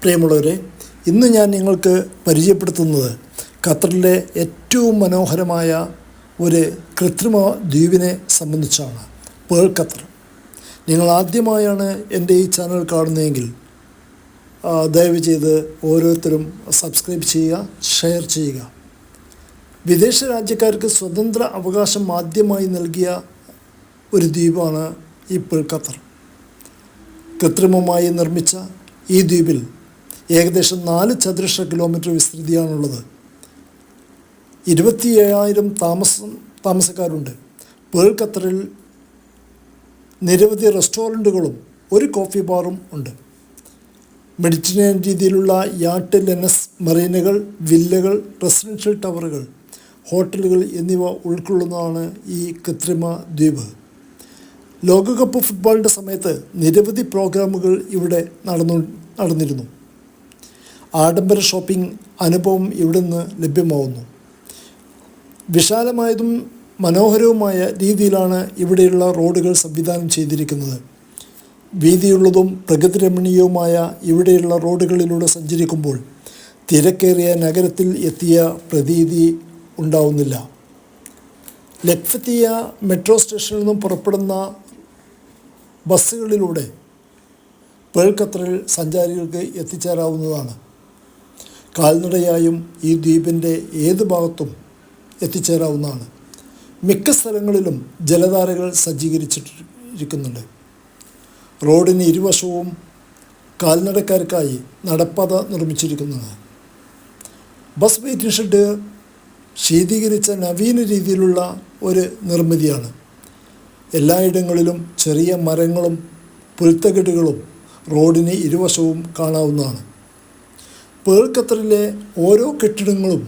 പ്രിയമുള്ളവരെ, ഇന്ന് ഞാൻ നിങ്ങൾക്ക് പരിചയപ്പെടുത്തുന്നത് ഖത്തറിലെ ഏറ്റവും മനോഹരമായ ഒരു കൃത്രിമ ദ്വീപിനെ സംബന്ധിച്ചാണ്. Pearl Qatar. നിങ്ങൾ ആദ്യമായാണ് എൻ്റെ ഈ ചാനൽ കാണുന്നതെങ്കിൽ ദയവ് ചെയ്ത് ഓരോരുത്തരും സബ്സ്ക്രൈബ് ചെയ്യുക, ഷെയർ ചെയ്യുക. വിദേശ രാജ്യക്കാർക്ക് സ്വതന്ത്ര അവകാശം ആദ്യമായി നൽകിയ ഒരു ദ്വീപാണ് ഈ പേൾ ഖത്തർ. കൃത്രിമമായി നിർമ്മിച്ച ഈ ദ്വീപിൽ ഏകദേശം 4 ചതുരശ്ര കിലോമീറ്റർ വിസ്തൃതിയാണുള്ളത്. 27,000 താമസക്കാരുണ്ട്. പേൾ ഖത്തറിൽ നിരവധി റെസ്റ്റോറൻറ്റുകളും ഒരു കോഫി ബാറും ഉണ്ട്. മെഡിറ്ററേനിയൻ രീതിയിലുള്ള യാട്ട്, ലെനസ്, മറീനകൾ, വില്ലകൾ, റെസിഡൻഷ്യൽ ടവറുകൾ, ഹോട്ടലുകൾ എന്നിവ ഉൾക്കൊള്ളുന്നതാണ് ഈ കൃത്രിമ ദ്വീപ്. ലോകകപ്പ് ഫുട്ബോളിൻ്റെ സമയത്ത് നിരവധി പ്രോഗ്രാമുകൾ ഇവിടെ നടന്നിരുന്നു. ആഡംബര ഷോപ്പിംഗ് അനുഭവം ഇവിടെ നിന്ന് ലഭ്യമാവുന്നു. വിശാലമായതും മനോഹരവുമായ രീതിയിലാണ് ഇവിടെയുള്ള റോഡുകൾ സംവിധാനം ചെയ്തിരിക്കുന്നത്. വീതിയുള്ളതും പ്രകൃതിരമണീയവുമായ ഇവിടെയുള്ള റോഡുകളിലൂടെ സഞ്ചരിക്കുമ്പോൾ തിരക്കേറിയ നഗരത്തിൽ എത്തിയ പ്രതീതി ഉണ്ടാവുന്നില്ല. ലക്ഫത്തിയ മെട്രോ സ്റ്റേഷനിൽ നിന്നും പുറപ്പെടുന്ന ബസ്സുകളിലൂടെ പേൾ ഖത്തറിൽ സഞ്ചാരികൾക്ക് എത്തിച്ചേരാവുന്നതാണ്. കാൽനടയായും ഈ ദ്വീപിൻ്റെ ഏത് ഭാഗത്തും എത്തിച്ചേരാവുന്നതാണ്. മിക്ക സ്ഥലങ്ങളിലും ജലധാരകൾ സജ്ജീകരിച്ചിരിക്കുന്നുണ്ട്. റോഡിന് ഇരുവശവും കാൽനടക്കാർക്കായി നടപ്പാത നിർമ്മിച്ചിരിക്കുന്നത്. ബസ് വെയിറ്റിംഗ് ഷെഡ് ശീതീകരിച്ച നവീന രീതിയിലുള്ള ഒരു നിർമ്മിതിയാണ്. എല്ലായിടങ്ങളിലും ചെറിയ മരങ്ങളും പുൽത്തകിടുകളും റോഡിന് ഇരുവശവും കാണാവുന്നതാണ്. പേൾ ഖത്തറിലെ ഓരോ കെട്ടിടങ്ങളും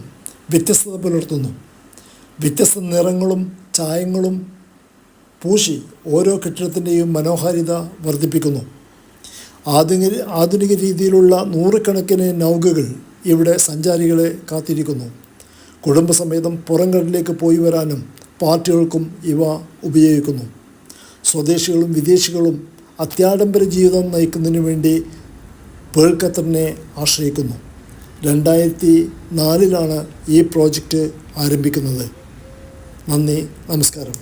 വ്യത്യസ്തത പുലർത്തുന്നു. വ്യത്യസ്ത നിറങ്ങളും ചായങ്ങളും പൂശി ഓരോ കെട്ടിടത്തിൻ്റെയും മനോഹാരിത വർദ്ധിപ്പിക്കുന്നു. ആധുനിക രീതിയിലുള്ള നൂറുകണക്കിന് നൗകകൾ ഇവിടെ സഞ്ചാരികളെ കാത്തിരിക്കുന്നു. കുടുംബസമേതം പുറംകടലിലേക്ക് പോയി വരാനും പാർട്ടികൾക്കും ഇവ ഉപയോഗിക്കുന്നു. സ്വദേശികളും വിദേശികളും അത്യാഡംബര ജീവിതം നയിക്കുന്നതിന് വേണ്ടി പേൾ ഖത്തറിനെ ആശ്രയിക്കുന്നു. 2004 ഈ പ്രോജക്റ്റ് ആരംഭിക്കുന്നത്. നന്ദി, നമസ്കാരം.